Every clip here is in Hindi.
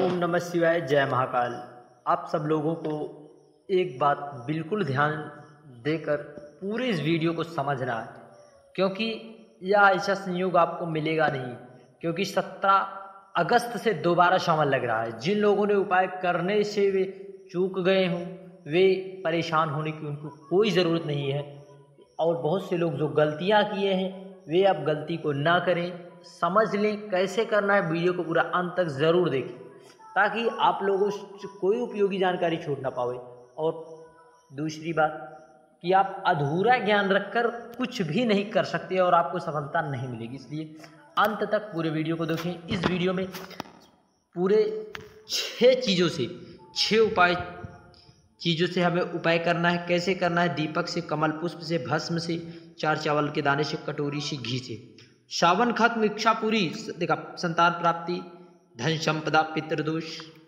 ओम नमः शिवाय, जय महाकाल। आप सब लोगों को एक बात बिल्कुल ध्यान देकर पूरे इस वीडियो को समझना है, क्योंकि यह ऐसा संयोग आपको मिलेगा नहीं। क्योंकि 17 अगस्त से दोबारा सावन लग रहा है। जिन लोगों ने उपाय करने से वे चूक गए हों, वे परेशान होने की उनको कोई ज़रूरत नहीं है। और बहुत से लोग जो गलतियां किए हैं, वे अब गलती को ना करें, समझ लें कैसे करना है। वीडियो को पूरा अंत तक ज़रूर देखें ताकि आप लोगों से कोई उपयोगी जानकारी छूट ना पाए। और दूसरी बात कि आप अधूरा ज्ञान रखकर कुछ भी नहीं कर सकते और आपको सफलता नहीं मिलेगी। इसलिए अंत तक पूरे वीडियो को देखें। इस वीडियो में पूरे 6 चीज़ों से हमें उपाय करना है। कैसे करना है? दीपक से, कमल पुष्प से, भस्म से, 4 चावल के दाने से, कटोरी से, घी से। सावन खत्म, इच्छा पूरी, देखा, संतान प्राप्ति, धन संपदा, पितृदोष,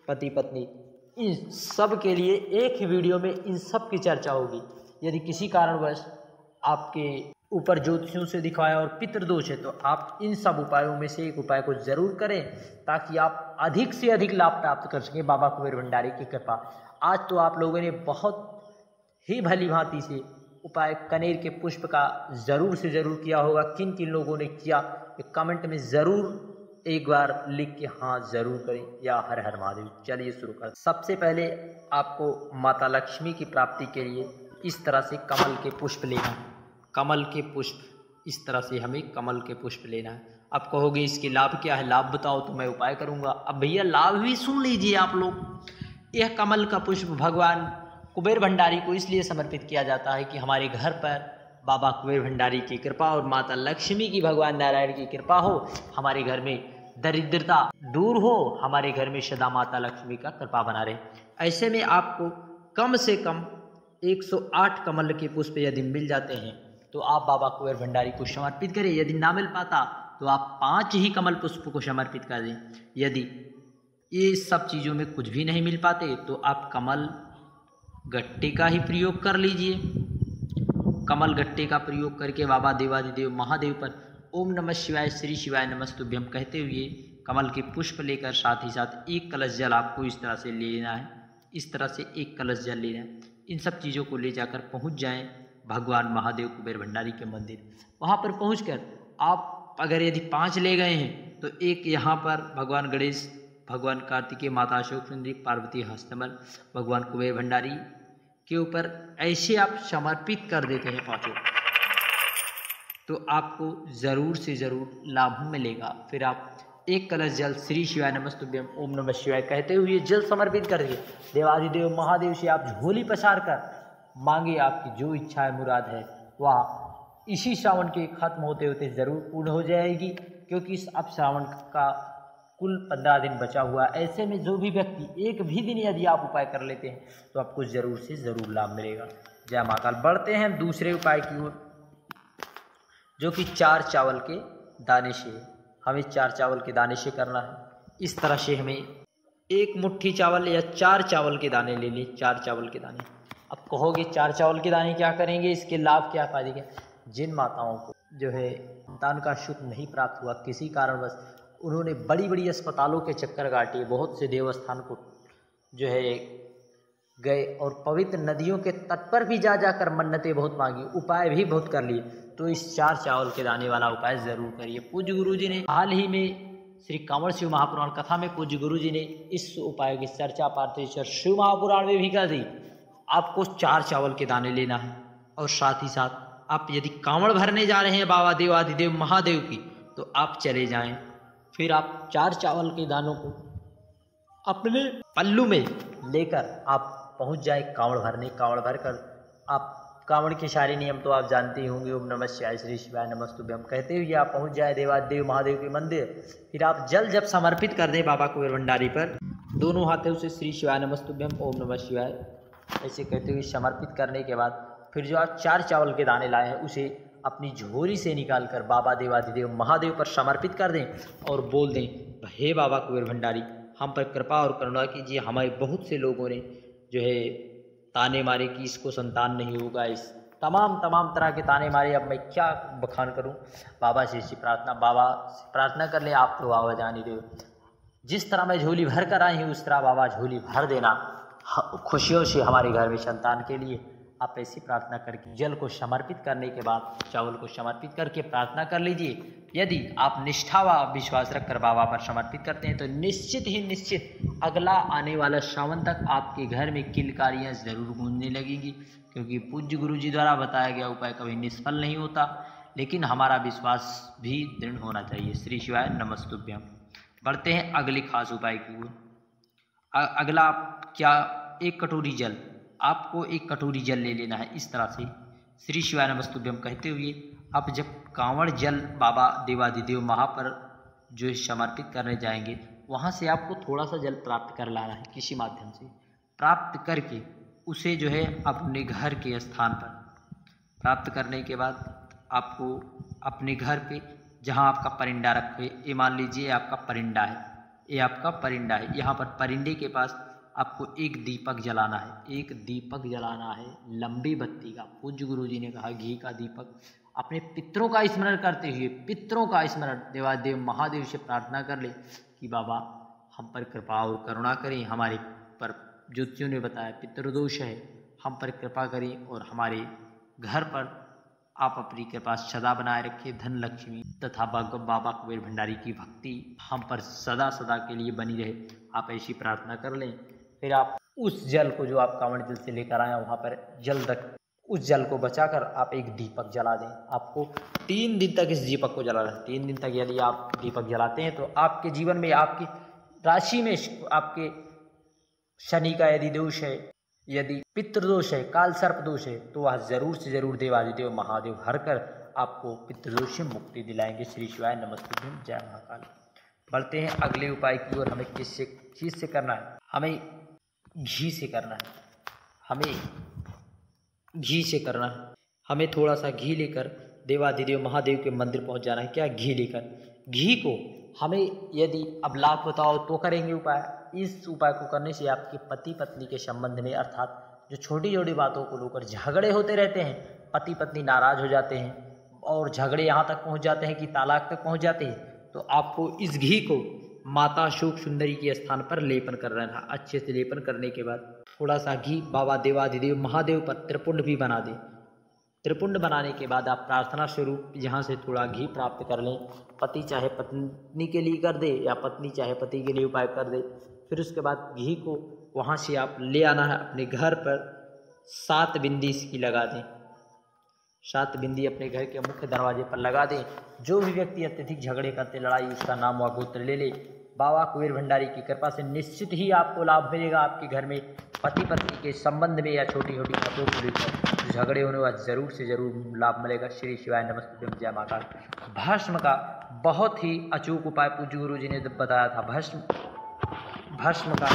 पति पत्नी, इन सब के लिए एक ही वीडियो में इन सब की चर्चा होगी। यदि किसी कारणवश आपके ऊपर ज्योतिषियों से दिखाया और पितृदोष है तो आप इन सब उपायों में से एक उपाय को जरूर करें ताकि आप अधिक से अधिक लाभ प्राप्त कर सकें बाबा कुबेर भंडारी की कृपा। आज तो आप लोगों ने बहुत ही भली भांति से उपाय कनेर के पुष्प का ज़रूर से ज़रूर किया होगा। किन किन लोगों ने किया कमेंट में ज़रूर एक बार लिख के हाँ ज़रूर करें या हर हर महादेव। चलिए शुरू कर। सबसे पहले आपको माता लक्ष्मी की प्राप्ति के लिए इस तरह से कमल के पुष्प लेना। कमल के पुष्प, इस तरह से हमें कमल के पुष्प लेना है। आप कहोगे इसके लाभ क्या है? लाभ बताओ तो मैं उपाय करूँगा। अब भैया लाभ भी सुन लीजिए आप लोग। यह कमल का पुष्प भगवान कुबेर भंडारी को इसलिए समर्पित किया जाता है कि हमारे घर पर बाबा कुबेर भंडारी की कृपा और माता लक्ष्मी की, भगवान नारायण की कृपा हो, हमारे घर में दरिद्रता दूर हो, हमारे घर में सदा माता लक्ष्मी का कृपा बना रहे। ऐसे में आपको कम से कम 108 कमल के पुष्प यदि मिल जाते हैं तो आप बाबा कुबेर भंडारी को समर्पित करें। यदि ना मिल पाता तो आप 5 ही कमल पुष्प को समर्पित कर दें। यदि ये सब चीज़ों में कुछ भी नहीं मिल पाते तो आप कमल गट्टे का ही प्रयोग कर लीजिए। कमल गट्टे का प्रयोग करके बाबा देवादिदेव महादेव पर ओम नमः शिवाय, श्री शिवाय नमस्तुभ्यम कहते हुए कमल के पुष्प लेकर साथ ही साथ 1 कलश जल आपको इस तरह से लेना है। इस तरह से 1 कलश जल लेना है। इन सब चीज़ों को ले जाकर पहुंच जाएं भगवान महादेव कुबेर भंडारी के मंदिर। वहां पर पहुंचकर आप अगर यदि 5 ले गए हैं तो 1 यहाँ पर भगवान गणेश, भगवान कार्तिकेय, माता अशोक सुंदरी, पार्वती हस्तमल, भगवान कुबेर भंडारी के ऊपर ऐसे आप समर्पित कर देते हैं 5, तो आपको ज़रूर से ज़रूर लाभ मिलेगा। फिर आप 1 कलश जल श्री शिवाय नमस्तुभ्यम ओम नमः शिवाय कहते हुए जल समर्पित कर दिए। देवादिदेव महादेव से आप झोली पसार कर मांगे, आपकी जो इच्छा है, मुराद है, वह इसी श्रावण के खत्म होते होते ज़रूर पूर्ण हो जाएगी। क्योंकि अब श्रावण का कुल 15 दिन बचा हुआ। ऐसे में जो भी व्यक्ति एक भी दिन यदि आप उपाय कर लेते हैं तो आपको ज़रूर से ज़रूर लाभ मिलेगा। जय महाकाल। बढ़ते हैं दूसरे उपाय की ओर, जो कि 4 चावल के दाने से। हमें 4 चावल के दाने से करना है। इस तरह से हमें 1 मुट्ठी चावल या 4 चावल के दाने ले लें। 4 चावल के दाने। अब कहोगे 4 चावल के दाने क्या करेंगे, इसके लाभ क्या पाएंगे? जिन माताओं को जो है संतान का सुख नहीं प्राप्त हुआ, किसी कारणवश उन्होंने बड़ी बड़ी अस्पतालों के चक्कर काटे, बहुत से देवस्थान को जो है गए और पवित्र नदियों के तट पर भी जा जाकर मन्नतें बहुत मांगी, उपाय भी बहुत कर लिए, तो इस 4 चावल के दाने वाला उपाय ज़रूर करिए। पूज्य गुरु जी ने हाल ही में श्री कांवड़ शिव महापुराण कथा में पूज्य गुरु जी ने इस उपाय की चर्चा पार्थेश्वर शिव महापुराण में भी कर दी। आपको 4 चावल के दाने लेना है और साथ ही साथ आप यदि कांवड़ भरने जा रहे हैं बाबा देवादिदेव महादेव की तो आप चले जाएं। फिर आप 4 चावल के दानों को अपने पल्लू में लेकर आप पहुंच जाए कांवड़ भरने। कांवड़ भरकर आप कांवड़ के सारे नियम तो आप जानते ही होंगे। ओम नमः शिवाय, श्री शिवाय नमस्तुभ्यम कहते हुए आप पहुंच जाए देवादेव महादेव के मंदिर। फिर आप जल जब समर्पित कर दें बाबा कुबेर भंडारी पर, दोनों हाथों से श्री शिवाय नमस्तुभ्यम ओम नमः शिवाय ऐसे कहते हुए समर्पित करने के बाद फिर जो आप 4 चावल के दाने लाए हैं उसे अपनी झोली से निकाल कर बाबा देवादिदेव महादेव पर समर्पित कर दें और बोल दें, हे बाबा कुबेर भंडारी, हम पर कृपा और करुणा कीजिए। हमारे बहुत से लोगों ने जो है ताने मारे कि इसको संतान नहीं होगा, इस तमाम तरह के ताने मारे। अब मैं क्या बखान करूं? बाबा से प्रार्थना, बाबा से प्रार्थना कर ले, आप तो बाबा जान ही रहे हो। जिस तरह मैं झोली भर कर आई हूँ उस तरह बाबा झोली भर देना खुशियों से हमारे घर में संतान के लिए। आप ऐसी प्रार्थना करके जल को समर्पित करने के बाद चावल को समर्पित करके प्रार्थना कर लीजिए। यदि आप निष्ठा व विश्वास रखकर बाबा पर समर्पित करते हैं तो निश्चित ही निश्चित अगला आने वाला श्रावण तक आपके घर में किलकारियाँ जरूर गूंजने लगेंगी, क्योंकि पूज्य गुरु जी द्वारा बताया गया उपाय कभी निष्फल नहीं होता, लेकिन हमारा विश्वास भी दृढ़ होना चाहिए। श्री शिवाय नमस्तुभ्यम। बढ़ते हैं अगले खास उपाय की ओर। अगला क्या, एक कटोरी जल, आपको एक कटोरी जल ले लेना है इस तरह से श्री शिवाय नमस्तुभ्यम कहते हुए। आप जब कांवड़ जल बाबा देवादिदेव महा पर जो समर्पित करने जाएंगे वहाँ से आपको थोड़ा सा जल प्राप्त कर लाना है, किसी माध्यम से प्राप्त करके उसे जो है अपने घर के स्थान पर प्राप्त करने के बाद आपको अपने घर पे जहाँ आपका परिंडा रखे, ये मान लीजिए आपका परिंडा है, ये आपका परिंडा है, यहाँ पर परिंडे के पास आपको एक दीपक जलाना है। एक दीपक जलाना है लंबी बत्ती का। पूज्य गुरु जी ने कहा घी का दीपक। अपने पितरों का स्मरण करते हुए, पितरों का स्मरण, देवादेव महादेव से प्रार्थना कर ले कि बाबा हम पर कृपा और करुणा करें, हमारे पर ज्योतियों ने बताया पितृदोष है, हम पर कृपा करें और हमारे घर पर आप अपनी कृपा सदा बनाए रखिए। धन लक्ष्मी तथा बाबा कुबेर भंडारी की भक्ति हम पर सदा सदा के लिए बनी रहे। आप ऐसी प्रार्थना कर लें। फिर आप उस जल को जो आप कांवड़ जल से लेकर आए वहाँ पर जल रख, उस जल को बचाकर आप एक दीपक जला दें। आपको 3 दिन तक इस दीपक को जलाना है। 3 दिन तक यदि आप दीपक जलाते हैं तो आपके जीवन में, आपकी राशि में, आपके शनि का यदि दोष है, यदि पितृदोष है, काल सर्प दोष है, तो वह जरूर से जरूर देवादिदेव महादेव हर कर आपको पितृदोष से मुक्ति दिलाएंगे। श्री शिवाय नमस्तुभ्यम। जय महाकाल। बढ़ते हैं अगले उपाय की ओर। हमें किस चीज़ से करना है? हमें घी से करना है। हमें घी से करना है। हमें थोड़ा सा घी लेकर देवादिदेव महादेव के मंदिर पहुंच जाना है। क्या? घी लेकर। घी को हमें यदि अब लाभ बताओ तो करेंगे उपाय। इस उपाय को करने से आपके पति पत्नी के संबंध में, अर्थात जो छोटी छोटी बातों को लेकर झगड़े होते रहते हैं, पति पत्नी नाराज हो जाते हैं और झगड़े यहाँ तक पहुँच जाते हैं कि तालाक तक पहुँच जाते हैं, तो आपको इस घी को माता शोक सुंदरी के स्थान पर लेपन कर रहा है। अच्छे से लेपन करने के बाद थोड़ा सा घी बाबा देवादिदेव महादेव पर त्रिपुंड भी बना दें। त्रिपुंड बनाने के बाद आप प्रार्थना स्वरूप यहाँ से थोड़ा घी प्राप्त कर लें। पति चाहे पत्नी के लिए कर दे या पत्नी चाहे पति के लिए उपाय कर दे। फिर उसके बाद घी को वहाँ से आप ले आना है अपने घर पर। 7 बिंदी इसकी लगा दें। 7 बिंदी अपने घर के मुख्य दरवाजे पर लगा दें। जो भी व्यक्ति अत्यधिक झगड़े करते, लड़ाई, उसका नाम व गोत्र ले ले। बाबा कुबेर भंडारी की कृपा से निश्चित ही आपको लाभ मिलेगा। आपके घर में पति पत्नी के संबंध में या छोटी छोटी बातों को लेकर झगड़े होने वाले जरूर से जरूर लाभ मिलेगा। श्री शिवाय नमस्तुभ्यम। जय महाकाल। भस्म का बहुत ही अचूक उपाय पूज्य गुरु जी ने बताया था। भस्म का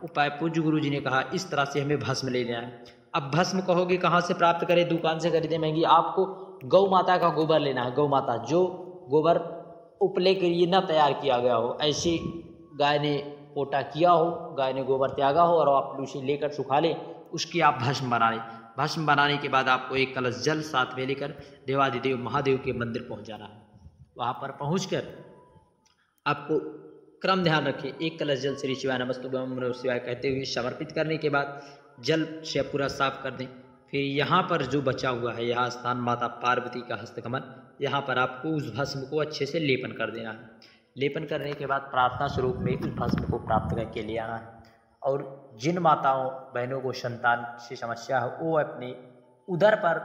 उपाय पूज्य गुरु जी ने कहा इस तरह से हमें भस्म ले लेना है। अब भस्म कहोगे कहाँ से प्राप्त करें? दुकान से खरीदे महंगी। आपको गौ माता का गोबर लेना है। गौ माता, जो गोबर उपले के लिए न तैयार किया गया हो, ऐसी गाय ने पोटा किया हो, गाय ने गोबर त्यागा हो और आप उसे लेकर सुखा लें, उसकी आप भस्म बना लें। भस्म बनाने के बाद आपको एक कलश जल साथ में लेकर देवादिदेव महादेव के मंदिर पहुंच जाना है। वहाँ पर पहुंचकर आपको क्रम ध्यान रखें। एक कलश जल श्री शिवाय नमस्तुभ्यम नमः शिवाय कहते हुए समर्पित करने के बाद जल से पूरा साफ कर दें। फिर यहाँ पर जो बचा हुआ है, यहाँ स्थान माता पार्वती का हस्तकमल, यहाँ पर आपको उस भस्म को अच्छे से लेपन कर देना है। लेपन करने के बाद प्रार्थना स्वरूप में उस भस्म को प्राप्त करके ले आना है। और जिन माताओं बहनों को संतान से समस्या हो, वो अपने उदर पर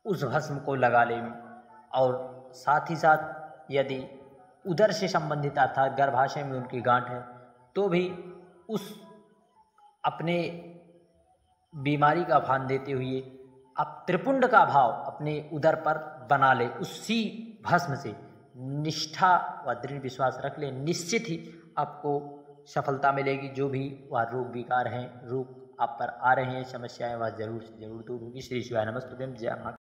उस भस्म को लगा लें। और साथ ही साथ यदि उदर से संबंधित अर्थात गर्भाशय में उनकी गांठ है तो भी उस अपने बीमारी का भान देते हुए आप त्रिपुंड का भाव अपने उदर पर बना ले। उसी भस्म से निष्ठा व दृढ़ विश्वास रख ले, निश्चित ही आपको सफलता मिलेगी। जो भी वह रोग विकार हैं, रोग आप पर आ रहे हैं, समस्याएं, वह जरूर से जरूर दूर होगी। श्री शिवाय नमस्तुभ्यम। जय माता।